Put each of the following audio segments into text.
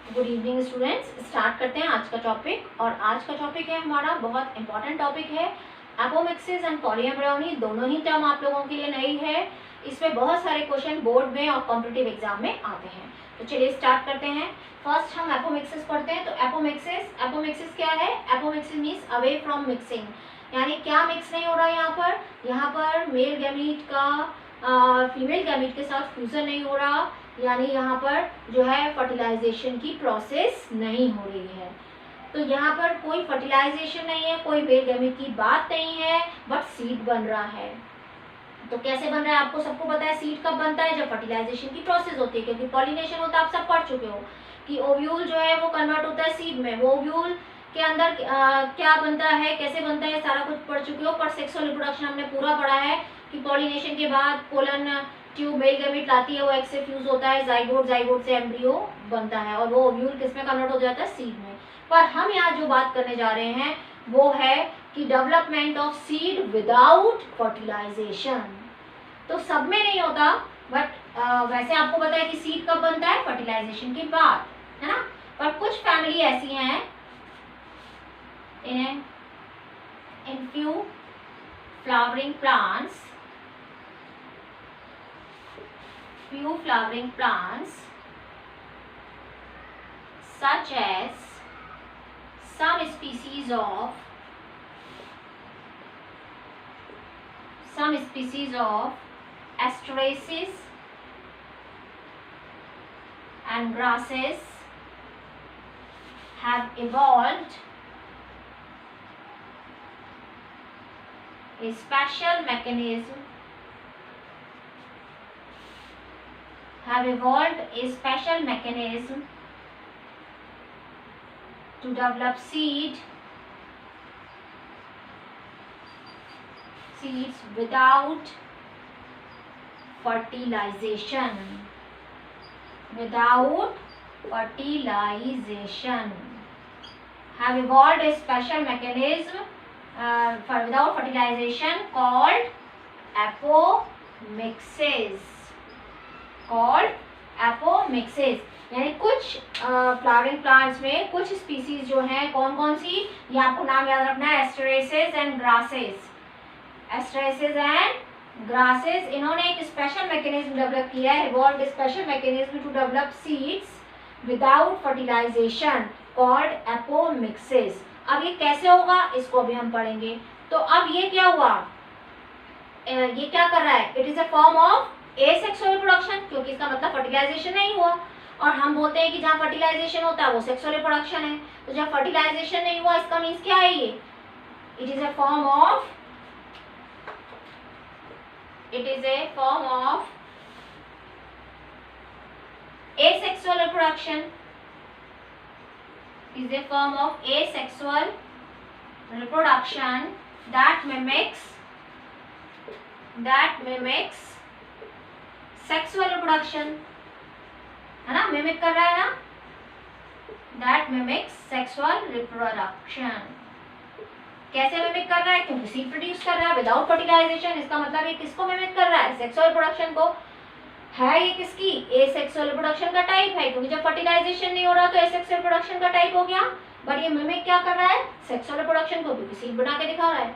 Good evening students. Start करते हैं आज का टॉपिक। और आज का टॉपिक है हमारा बहुत इंपॉर्टेंट टॉपिक है एपोमिक्सिस एंड पॉलीएम्ब्रियोनी। दोनों ही टर्म आप लोगों के लिए नई है। इसमें बहुत सारे क्वेश्चन बोर्ड में और कॉम्पिटिटिव एग्जाम में आते हैं। तो चलिए स्टार्ट करते हैं। फर्स्ट हम एपोमिक्सिस पढ़ते हैं। तो एपोमिक्सिस क्या है? Apomixis means away from mixing, यानी क्या मिक्स नहीं हो रहा है यहाँ पर मेल गैमीट का फीमेल गैमीट के साथ फ्यूजन नहीं हो रहा, यानी यहाँ पर जो है फर्टिलाइजेशन की प्रोसेस नहीं हो रही है। तो यहाँ पर कोई फर्टिलाइजेशन नहीं है, कोई मेल गैमीट की बात नहीं है, बट सीड बन रहा है। तो कैसे बन रहा है आपको सबको पता है। सीड कब बनता है? जब फर्टिलाइजेशन की प्रोसेस होती है, क्योंकि पॉलिनेशन होता है, आप सब पढ़ चुके हो कि ओव्यूल जो है वो कन्वर्ट होता है सीड में। वो ओव्यूल के अंदर क्या बनता है, कैसे बनता है, सारा कुछ पढ़ चुके हो। पर सेक्सुअल रिप्रोडक्शन हमने पूरा पढ़ा है कि पॉलिनेशन के बाद पोलन ट्यूब मेल गैमीट लाती है, वो एग से फ्यूज होता है, जाइगोट से एम्ब्रियो बनता है, और वो ओव्यूल किसमें कन्वर्ट हो जाता है? सीड में। पर हम यहाँ जो बात करने जा रहे हैं वो है कि development of seed without fertilization. तो सब में नहीं होता, बट वैसे आपको पता है कि सीड कब बनता है? फर्टिलाइजेशन के बाद, है ना। पर कुछ फैमिली ऐसी हैं, in few flowering plants, such as some species of asteraceae and grasses have evolved a special mechanism to develop seeds without fertilization. Have evolved a special mechanism without fertilization called apomixis. यानी कुछ flowering plants में कुछ species जो हैं, कौन कौन सी, ये आपको नाम याद रखना है, एस्टरेसेस एंड ग्रासेस। इन्होंने एक स्पेशल मैकेनिज्म डेवलप किया है, evolved special mechanism to develop seeds without fertilization called apomixis. अब ये कैसे होगा इसको अभी हम पढ़ेंगे। तो अब ये क्या हुआ, ये क्या कर रहा है? It is a form of asexual reproduction, क्योंकि इसका मतलब फर्टिलाइजेशन नहीं हुआ। और हम बोलते हैं कि जहाँ फर्टिलाइजेशन होता है वो सेक्सुअल रिप्रोडक्शन है। तो जब फर्टिलाइजेशन नहीं हुआ, इसका मीन्स क्या है? ये it is a form of asexual reproduction. That mimics sexual reproduction, है ना, मिमिक कर रहा है ना, that mimics sexual reproduction. कैसे मिमिक कर रहा है? क्योंकि सीड प्रोड्यूस कर रहा है विदाउट फर्टिलाइजेशन। इसका मतलब ये किसको मिमिक कर रहा है? सेक्सुअल रिप्रोडक्शन को। है ये किसकी? एसेक्सुअल रिप्रोडक्शन का टाइप है, क्योंकि जब फर्टिलाइजेशन नहीं हो रहा तो एसेक्सुअल रिप्रोडक्शन का टाइप हो गया। बट ये मिमिक क्या कर रहा है? सेक्सुअल रिप्रोडक्शन को, क्योंकि सीड बना के दिखा रहा है।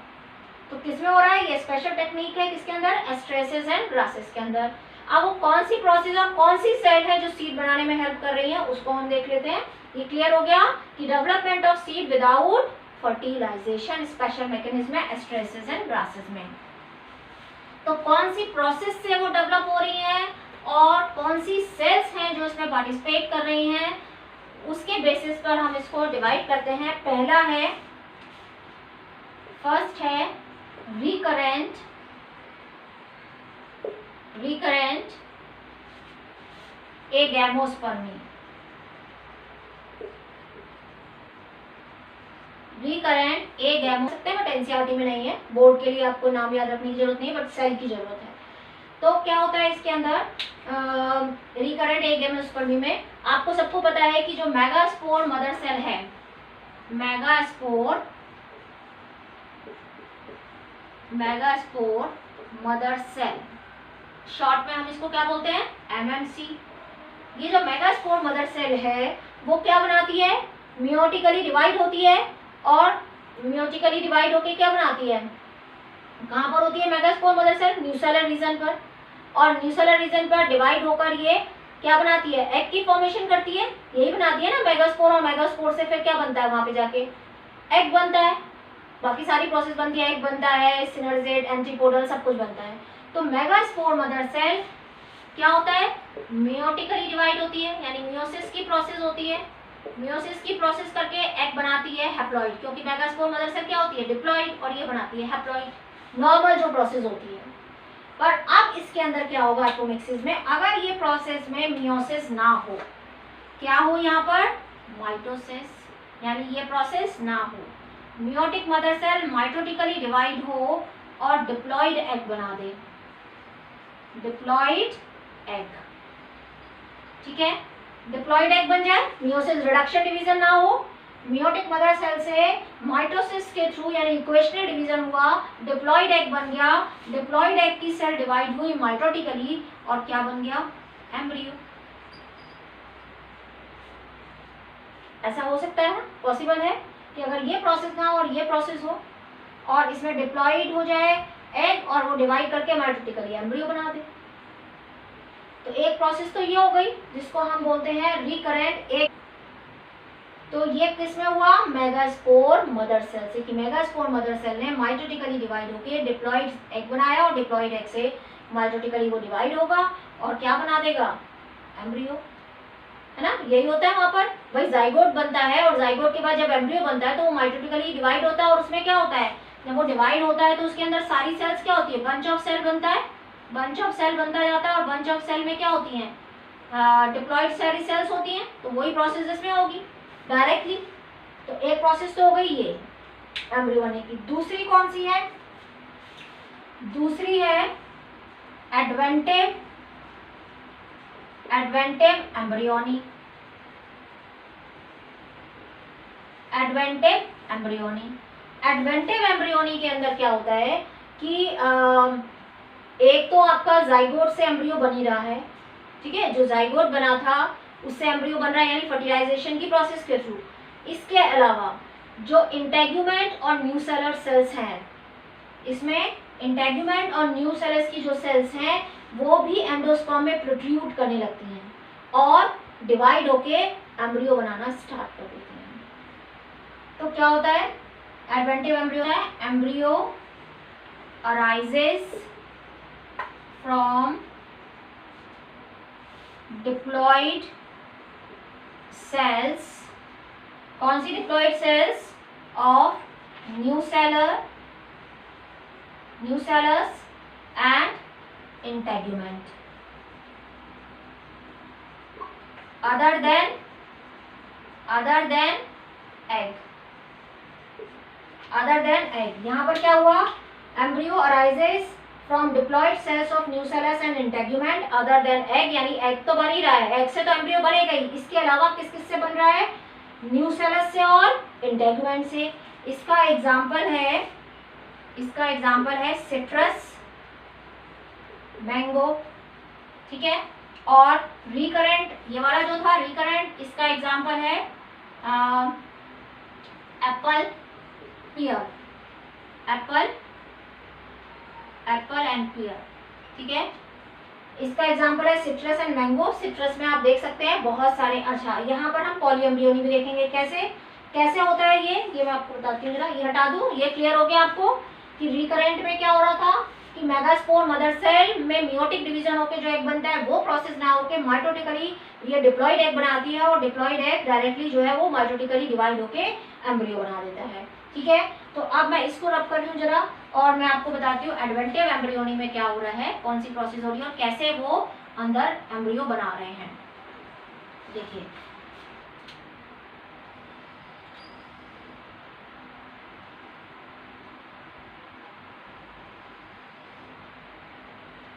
तो किसमें हो रहा है? ये स्पेशल टेक्निक है किसके अंदर? एस्ट्रेसेस एंड ग्रासेस के अंदर। अब वो कौन सी प्रोसेस और कौन सी सेल है जो सीड बनाने में हेल्प कर रही है, उसको हम देख लेते हैं। ये क्लियर हो गया कि development of seed without fertilization special mechanism है एस्ट्रेसेस एंड ग्रासेस में। तो कौन सी प्रोसेस से वो डेवलप हो रही है और कौन सी सेल्स हैं जो इसमें पार्टिसिपेट कर रही हैं, उसके बेसिस पर हम इसको डिवाइड करते हैं। पहला है, फर्स्ट है रिकरेंट एगैमोस्पर्मी। रिकरेंट एगैमो सकते हैं, बट एनसीईआरटी में नहीं है, बोर्ड के लिए आपको नाम याद रखने की जरूरत नहीं है, बट सेल की जरूरत है। तो क्या होता है इसके अंदर? रिकरेंट एगैमोस्पर्मी में आपको सबको पता है कि जो मेगास्पोर मदर सेल है, मेगास्पोर मदर सेल, शॉर्ट में हम इसको क्या बोलते हैं? एमएमसी, ये जो मेगास्पोर मदर सेल है वो क्या बनाती है, मियोटिकली डिवाइड होती है, और मियोटिकली डिवाइड होके क्या बनाती है, कहाँ पर होती है megaspore mother cell, nucellar region पर, और न्यूसेलर रीजन पर डिवाइड होकर ये क्या बनाती है, एग की फॉर्मेशन करती है, यही बनाती है ना मेगास्पोर, और मेगास्पोर से फिर क्या बनता है, वहां पे जाके एग बनता है, बाकी सारी प्रोसेस बनती है, एग बनता है, सिनर्जेट, एंटीपोडल सब कुछ बनता है। तो मेगास्पोर मदर सेल क्या होता है, मियोटिकली डिवाइड होती है, यानी मियोसिस की प्रोसेस होती है, मियोसिस की प्रोसेस करके एग बनाती है हैप्लॉइड, क्योंकि मेगास्पोर मदर सेल क्या होती है, डिप्लॉइड, और ये बनाती है हैप्लॉइड, नॉर्मल जो प्रोसेस होती है। पर अब इसके अंदर क्या होगा एपोमिक्सिस में, अगर ये प्रोसेस में मियोसिस ना हो, क्या हो यहाँ पर, माइटोसिस, यानी ये प्रोसेस ना हो, meiotic mother cell mitotically divide हो और डिप्लॉइड एग बना दे, डिप्लॉइड एग, ठीक है, डिप्लॉइड एग बन जाए, मियोसिस रिडक्शन डिवीजन ना हो, मियोटिक मदर सेल से माइटोसिस के थ्रू यानी इक्वेशनल डिवीजन हुआ, डिप्लॉइड एग बन गया, डिप्लॉइड एग की सेल डिवाइड हुई माइटोटिकली और क्या बन गया, एम्ब्रियो। ऐसा हो सकता है ना, पॉसिबल है कि अगर ये प्रोसेस ना हो और ये प्रोसेस हो और इसमें डिप्लॉइड हो जाए एग और वो डिवाइड करके माइटोटिकली एम्ब्रियो बना दे। तो एक प्रोसेस तो ये हो गई जिसको हम बोलते हैं रिकरेंट एग। तो ये किस में हुआ, मेगास्पोर मदर सेल से, कि मेगास्पोर मदर सेल ने माइटोटिकली डिवाइड होकर डिप्लॉइड एग बनाया और डिप्लॉइड एग से माइटोटिकली वो डिवाइड होगा और क्या बना देगा, एम्ब्रियो, है ना, यही होता है वहां पर। भाई जाइगोट बनता है और जाइगोट के बाद जब एम्ब्रियो बनता है तो वो माइटोटिकली डिवाइड होता है, और उसमें क्या होता है, जब वो डिवाइड होता है तो उसके अंदर सारी सेल्स क्या होती है, बंच ऑफ सेल बनता है, बंच ऑफ सेल बनता जाता है, और बंच ऑफ सेल में क्या होती है, डिप्लॉइड सारी सेल्स होती हैं। तो वही प्रोसेस इसमें होगी डायरेक्टली। तो एक प्रोसेस तो हो गई ये एम्ब्रियो बनने की। दूसरी कौन सी है, दूसरी है adventive embryony, adventive embryony. Adventive embryony के अंदर क्या होता है कि एक तो आपका जाइगोट से एम्ब्रियो बन ही रहा है, ठीक है, जो जाइगोट बना था उससे एम्ब्रियो बन रहा है यानी फर्टिलाइजेशन की प्रोसेस के थ्रू। इसके अलावा जो इंटेग्यूमेंट और न्यूसेलर सेल्स हैं, इसमें इंटेग्यूमेंट और न्यूसेलस की जो सेल्स हैं वो भी एंडोस्पर्म में प्रोट्रूड करने लगती हैं और डिवाइड होके एम्ब्रियो बनाना स्टार्ट कर देती हैं। तो क्या होता है, एडवेंटिव एम्ब्रियो है, embryo arises from diploid cells, कौन सी diploid cells, of nucellus and integument, other than egg, other than egg. यहां पर क्या हुआ, embryo arises from diploid cells of nucellus and integument other than egg, यानी egg तो बन ही रहा है, एग से तो एम्ब्रियो बनेगा ही, इसके अलावा किस किस से बन रहा है, न्यूसेलस से और इंटेग्यूमेंट से। इसका एग्जाम्पल है सिट्रस, मैंगो, ठीक है, और रिकरेंट, ये वाला जो था रिकरेंट, इसका एग्जाम्पल है एप्पल, पियर, एप्पल एंड पियर, ठीक है। इसका एग्जांपल है सिट्रस एंड मैंगो। सिट्रस में आप देख सकते हैं बहुत सारे, अच्छा यहाँ पर हम पॉलीएम्ब्रियोनी भी देखेंगे कैसे होता है ये मैं आपको बताती हूँ, जरा ये हटा दूँ, ये क्लियर हो गया आपको कि रिकरेंट में क्या हो रहा था कि मेगास्पोर मदर सेल में मियोटिक डिवीजन होकर जो एग बनता है वो प्रोसेस ना होकर माइटोटिकली ये डिप्लॉइड एग बनाती है और डिप्लॉइड एग डायरेक्टली जो है वो माइटोटिकली डिवाइड होकर एम्ब्रियो बना देता है, ठीक है। तो अब मैं इसको रब कर रही हूँ जरा और मैं आपको बताती हूँ एडवेंटिव एम्ब्रियोनी में क्या हो रहा है, कौन सी प्रोसेस हो रही है और कैसे वो अंदर एम्ब्रियो बना रहे हैं। देखिए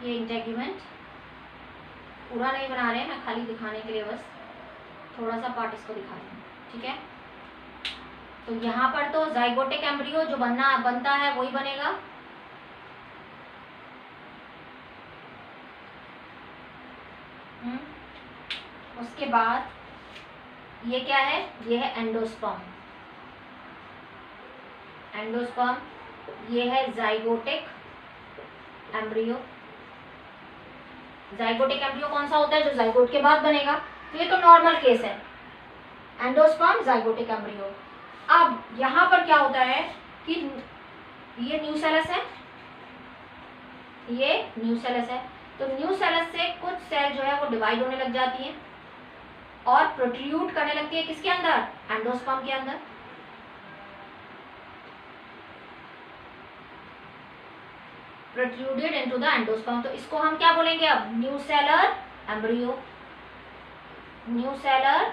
ये इंटेग्यूमेंट पूरा नहीं बना रहे हैं, मैं खाली दिखाने के लिए बस थोड़ा सा पार्ट इसको दिखा रही हूँ, ठीक है। तो यहाँ पर तो जाइगोटिक एम्ब्रियो जो बनता है वही बनेगा, उसके बाद ये क्या है, ये है एंडोस्पर्म। एंडोस्पर्म ये है जाइगोटिक एम्ब्रियो। जाइगोटिक एम्ब्रियो कौन सा होता है, जो जाइगोट के बाद बनेगा। तो ये तो नॉर्मल केस है, एंडोस्पर्म जाइगोटिक एम्ब्रियो। अब यहाँ पर क्या होता है कि ये न्यूसेलस है, ये न्यूसेलस है। तो न्यूसेलस से कुछ सेल जो है वो डिवाइड होने लग जाती है और प्रोट्रूड करने लगती है किसके अंदर, एंडोस्पर्म के अंदर। Protruded into the endosperm. तो इसको हम क्या बोलेंगे अब, न्यूसेलर एम्ब्रियो। न्यूसेलर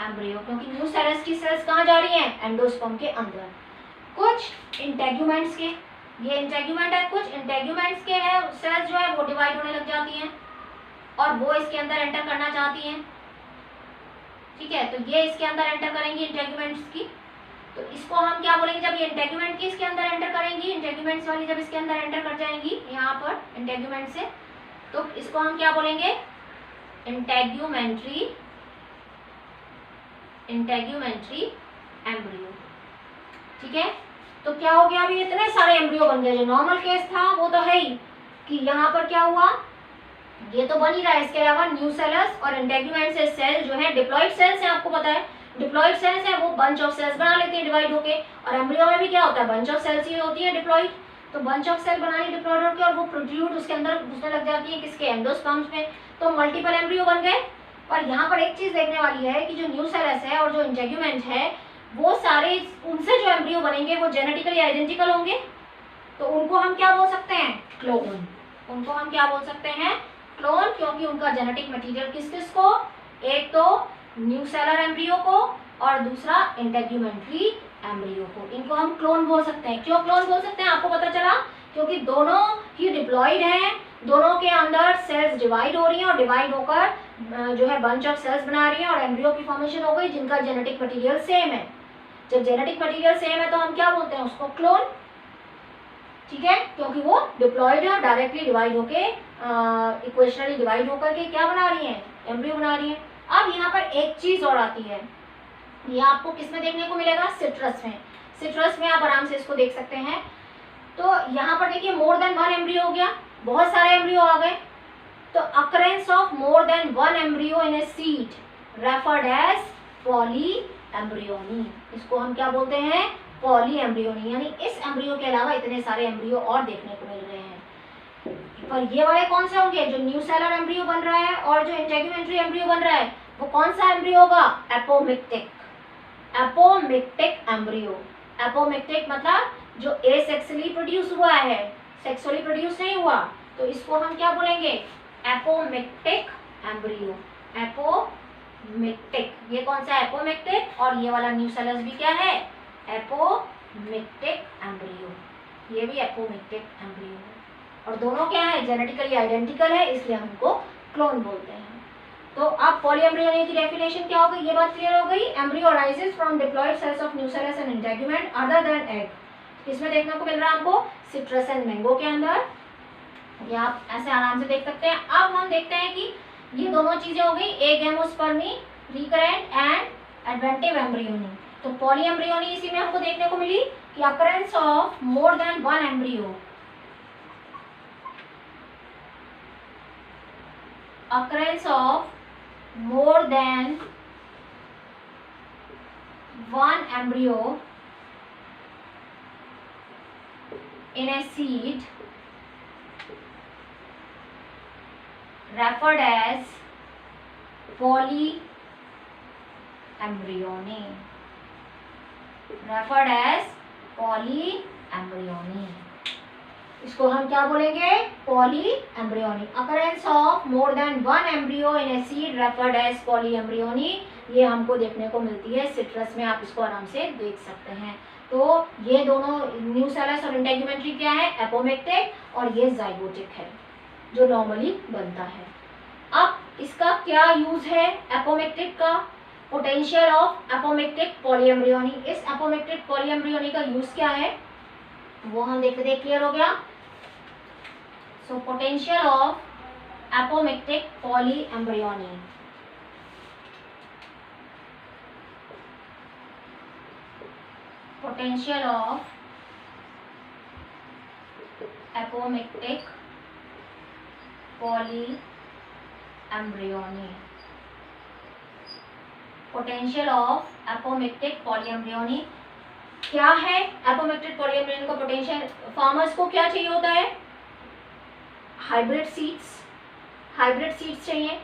एम्ब्रियो, क्योंकि न्यूसेलस की सेल्स कहाँ जा रही हैं, एंडोस्पर्म के अंदर। कुछ इंटेग्यूमेंट्स के, ये इंटेग्यूमेंट है, कुछ इंटेग्यूमेंट्स के है सेल्स जो है वो डिवाइड होने लग जाती हैं और वो इसके अंदर एंटर करना चाहती हैं। ठीक है, तो ये इसके अंदर एंटर करेंगी इंटेग्यूमेंट्स की। तो इसको हम क्या बोलेंगे, जब ये इंटेग्यूमेंट की इसके अंदर एंटर करेंगी, इंटेग्यूमेंट्स वाली जब इसके अंदर एंटर कर जाएंगी यहाँ पर इंटेग्यूमेंट से, तो इसको हम क्या बोलेंगे, इंटेग्यूमेंट्री एम्ब्रियो। ठीक है, तो क्या हो गया, अभी इतने सारे एम्ब्रियो बन गए। जो नॉर्मल केस था वो तो है ही कि यहाँ पर क्या हुआ, ये तो बन ही रहा है। इसके अलावा न्यूसेलस और इंटेग्यूमेंट से सेल जो है डिप्लॉइड सेल्स हैं, आपको पता है डिप्लॉइड सेल्स हैं, वो बंच ऑफ सेल्स बना लेते हैं डिवाइड होके। और एम्ब्रियो में भी क्या होता है, बंच ऑफ सेल्स ही होती है डिप्लॉइड। तो बंच ऑफ सेल बना ली डिप्लॉइड होकर और वो प्रोट्रूड उसके अंदर घुसने लग जाती है किसके, एंडोस्पर्म्स में। तो मल्टीपल एम्ब्रियो बन गए। और यहाँ पर एक चीज देखने वाली है कि जो न्यूसेलस है और जो इंटेग्यूमेंट है वो सारे, उनसे जो एम्ब्रियो बनेंगे वो जेनेटिकली आइडेंटिकल होंगे। तो उनको हम क्या बोल सकते हैं, क्लोन। उनको हम क्या बोल सकते हैं, क्लोन, क्योंकि उनका जेनेटिक मटेरियल किस किस को, एक तो न्यूसेलर एम्ब्रियो को और दूसरा इंटेग्यूमेंट्री एम्ब्रियो को। इनको हम क्लोन बोल सकते हैं। क्यों क्लोन बोल सकते हैं, आपको पता चला, क्योंकि दोनों ही डिप्लॉइड हैं, दोनों के अंदर सेल्स डिवाइड हो रही हैं और डिवाइड होकर जो है बंच ऑफ सेल्स बना रही हैं और एम्ब्रियो की फॉर्मेशन हो गई जिनका जेनेटिक मटेरियल सेम है। जब जेनेटिक मटेरियल सेम है तो हम क्या बोलते हैं उसको, क्लोन। ठीक है, क्योंकि वो डिप्लॉइड है और डायरेक्टली डिवाइड होके इक्वेशनली डिवाइड होकर के क्या बना रही हैं, एम्ब्रियो बना रही हैं। अब यहाँ पर एक चीज और आती है, ये आपको किस में देखने को मिलेगा, सिट्रस में। सिट्रस में आप आराम से इसको देख सकते हैं। तो यहाँ पर देखिए मोर देन वन एम्ब्रियो हो गया, बहुत सारे एम्ब्रियो आ गए। तो occurrence of more than one embryo in a seed referred as polyembryony. इसको हम क्या बोलते हैं, पॉली एम्ब्रियोनी, यानी इस एम्ब्रियो के अलावा इतने सारे एम्ब्रियो और देखने को मिल रहे हैं। पर ये वाले कौन से होंगे, जो न्यूसेलर एम्ब्रियो बन रहा है और जो इंटेग्यूमेंट्री एम्ब्रियो बन रहा है वो कौन सा एम्ब्रियो होगा, एपोमिक्टिक एम्ब्रियो। एपोमिक्टिक मतलब जो एसेक्सुअली प्रोड्यूस हुआ है, सेक्सुअली प्रोड्यूस नहीं हुआ। तो इसको हम क्या बोलेंगे, एपोमिक्टिक एम्ब्रियो। एपोमिक्टिक, ये कौन सा एपोमिक्टिक, और ये वाला न्यूसेलस भी क्या है, एपोमिक्टिक एम्ब्रियो। ये भी एपोमिक्टिक एम्ब्रियो है और दोनों क्या है, जेनेटिकली आइडेंटिकल है, इसलिए हम इनको क्लोन बोलते हैं। तो अब पॉलीएम्ब्रियोनी की डेफिनेशन क्या हो गई, ये बात क्लियर हो गई। Embryo arises from diploid cells of nucellus and integument other than egg. इसमें देखने को मिल रहा है हमको सिट्रस एंड मैंगो के अंदर, ये आप ऐसे आराम से देख सकते हैं। अब हम देखते हैं कि ये दोनों चीजें हो गई, एग हेमोस्पर्मी, रिकरेंट एंड एडवेंटिव एम्ब्रियोनी। तो पॉलीएम्ब्रियोनी इसी में हमको देखने को मिली कि occurrence of more than one embryo, occurrence of more than one embryo in a seed referred as polyembryony, referred as polyembryony। इसको हम क्या बोलेंगे, polyembryony. Occurrence of more than one embryo in a seed referred as polyembryony. ये हमको देखने को मिलती है सिट्रस में, आप इसको आराम से देख सकते हैं। तो ये दोनों न्यूसेलस और इंटेग्यूमेंट्री क्या है, एपोमिक्टिक, और ये जाइगोटिक है जो नॉर्मली बनता है। अब इसका क्या यूज है एपोमिक्टिक का, पोटेंशियल ऑफ एपोमिक्टिक पॉलीएम्ब्रियोनी। इस एपोमिक्टिक पॉलीएम्ब्रियोनी का यूज क्या है वो हम देखते देख क्लियर हो गया। So potential of apomictic polyembryony, potential of apomictic polyembryony. Potential of apomictic polyembryony क्या है? एपोमिक्टिक पॉलीएम्ब्रियोनी का पोटेंशियल, फार्मर्स को क्या चाहिए होता है? हाइब्रिड सीड्स चाहिए।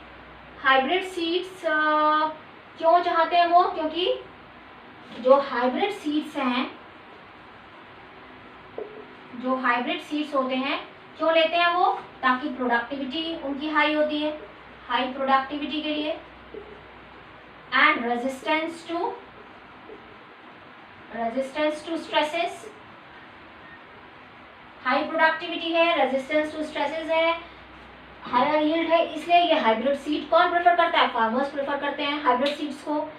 हाइब्रिड सीड्स क्यों चाहते हैं वो? क्योंकि जो हाइब्रिड सीड्स होते हैं क्यों लेते हैं वो? ताकि प्रोडक्टिविटी उनकी हाई होती है, हाई प्रोडक्टिविटी के लिए, and resistance to stresses. High productivity है, रेजिस्टेंस टू स्ट्रेसेस है, हायर यील्ड है, इसलिए ये हाइब्रिड सीड कौन प्रेफर करता है? फार्मर्स प्रेफर करते हैं हाइब्रिड सीड्स को।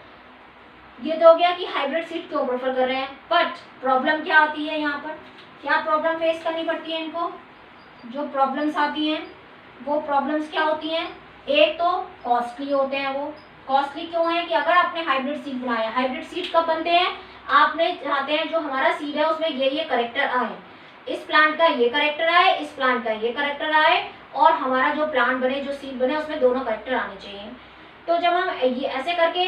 ये तो हो गया कि हाइब्रिड सीड क्यों प्रेफर कर रहे हैं। बट प्रॉब्लम क्या आती है यहाँ पर? क्या प्रॉब्लम फेस करनी पड़ती है इनको? जो प्रॉब्लम्स आती हैं वो प्रॉब्लम्स क्या होती हैं? एक तो कॉस्टली होते हैं। वो कॉस्टली क्यों है? कि अगर आपने हाइब्रिड सीड बनाया, हाइब्रिड सीड कब बनते हैं? आपने चाहते हैं जो हमारा सीड है उसमें ये करेक्टर आए, इस प्लांट का ये करेक्टर आए, इस प्लांट का ये करेक्टर आए, और हमारा जो प्लांट बने, जो सीड बने, उसमें दोनों करेक्टर आने चाहिए। तो जब हम ये ऐसे करके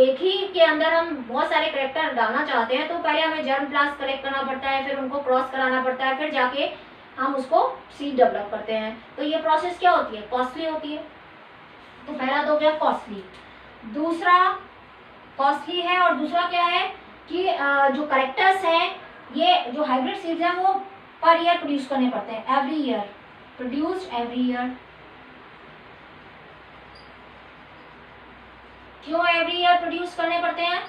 एक ही के अंदर हम बहुत सारे करेक्टर डालना चाहते हैं तो पहले हमें जर्म प्लास्ट कलेक्ट करना पड़ता है, फिर उनको क्रॉस कराना पड़ता है, फिर जाके हम उसको सीड डेवलप करते हैं। तो ये प्रोसेस क्या होती है? कॉस्टली होती है। तो पहला तो हो गया कॉस्टली, दूसरा कॉस्टली है, और दूसरा क्या है कि जो करेक्टर्स हैं, ये जो हाइब्रिड सीड्स हैं वो पर ईयर प्रोड्यूस करने पड़ते हैं, every year produced every year. क्यों एवरी ईयर प्रोड्यूस करने पड़ते हैं?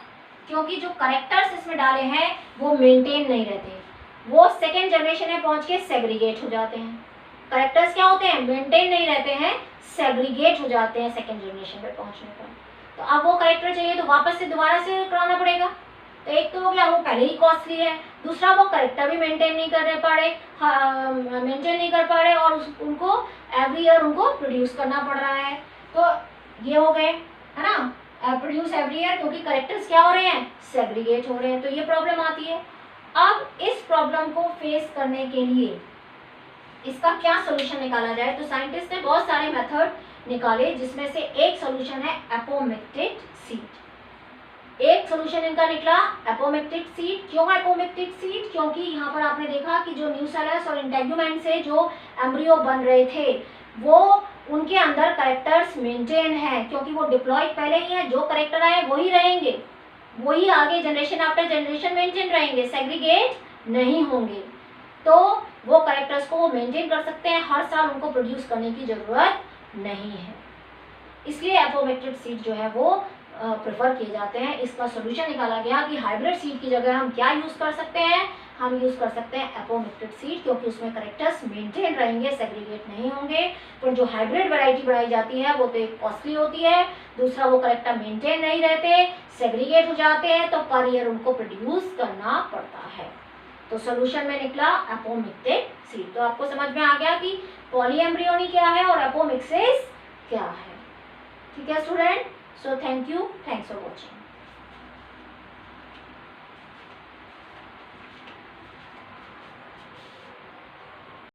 क्योंकि जो करेक्टर्स इसमें डाले हैं वो मेंटेन नहीं रहते, वो सेकेंड जनरेशन में पहुंच के सेग्रीगेट हो जाते हैं। करेक्टर्स क्या होते हैं? मेंटेन नहीं रहते हैं, सेग्रीगेट हो जाते हैं सेकेंड जनरेशन पे पहुंचने पर। तो अब वो करेक्टर चाहिए तो वापस से दोबारा से कराना पड़ेगा। तो एक तो हो गया वो पहले ही कॉस्टली है, दूसरा वो करेक्टर भी मेंटेन नहीं कर पा रहे और उनको एवरी ईयर उनको प्रोड्यूस करना पड़ रहा है। तो ये हो गए, है ना, प्रोड्यूस एवरी ईयर, क्योंकि करेक्टर्स क्या हो रहे हैं? सेग्रीगेट हो रहे हैं। तो ये प्रॉब्लम आती है। अब इस प्रॉब्लम को फेस करने के लिए इसका क्या सोल्यूशन निकाला जाए? तो साइंटिस्ट ने बहुत सारे मेथड निकाले, जिसमें से एक सोल्यूशन है एपोमिक्टिक सीड। एक सोल्यूशन इनका निकला एपोमिक्टिक सीड। क्यों एपोमिक्टिक सीड? क्योंकि यहाँ पर आपने देखा कि जो न्यूसेलस और इंटेगुमेंट से जो एम्ब्रियो बन रहे थे वो उनके अंदर करेक्टर्स मेंटेन है, क्योंकि वो डिप्लॉयड पहले ही है, जो करेक्टर आए वही रहेंगे, वही आगे जनरेशन आफ्टर जनरेशन मेंटेन रहेंगे, सेग्रीगेट नहीं होंगे। तो वो करेक्टर्स को वो मेंटेन कर सकते हैं, हर साल उनको प्रोड्यूस करने की जरूरत नहीं है। इसलिए एपोमिक्टिक सीड जो है वो प्रेफर किए जाते हैं। इसका सोल्यूशन निकाला गया कि हाइब्रिड सीड की जगह हम क्या यूज कर सकते हैं? हम यूज कर सकते हैं एपोमिक्टिक सीड, क्योंकि उसमें करेक्टर्स मेंटेन रहेंगे, सेग्रीगेट नहीं होंगे। पर जो हाइब्रिड वैरायटी बनाई जाती है वो तो एक कॉस्टली होती है, दूसरा वो करेक्टर मेंटेन नहीं रहते, सेग्रीगेट हो जाते हैं, तो पर ईयर उनको प्रोड्यूस करना पड़ता है। तो सोल्यूशन में निकला एपोमिक्टिक सीड। तो आपको समझ में आ गया कि पॉलीएम्ब्रियोनी क्या है और एपोमिक्सिस क्या है। ठीक है student, so thank you, thanks for watching.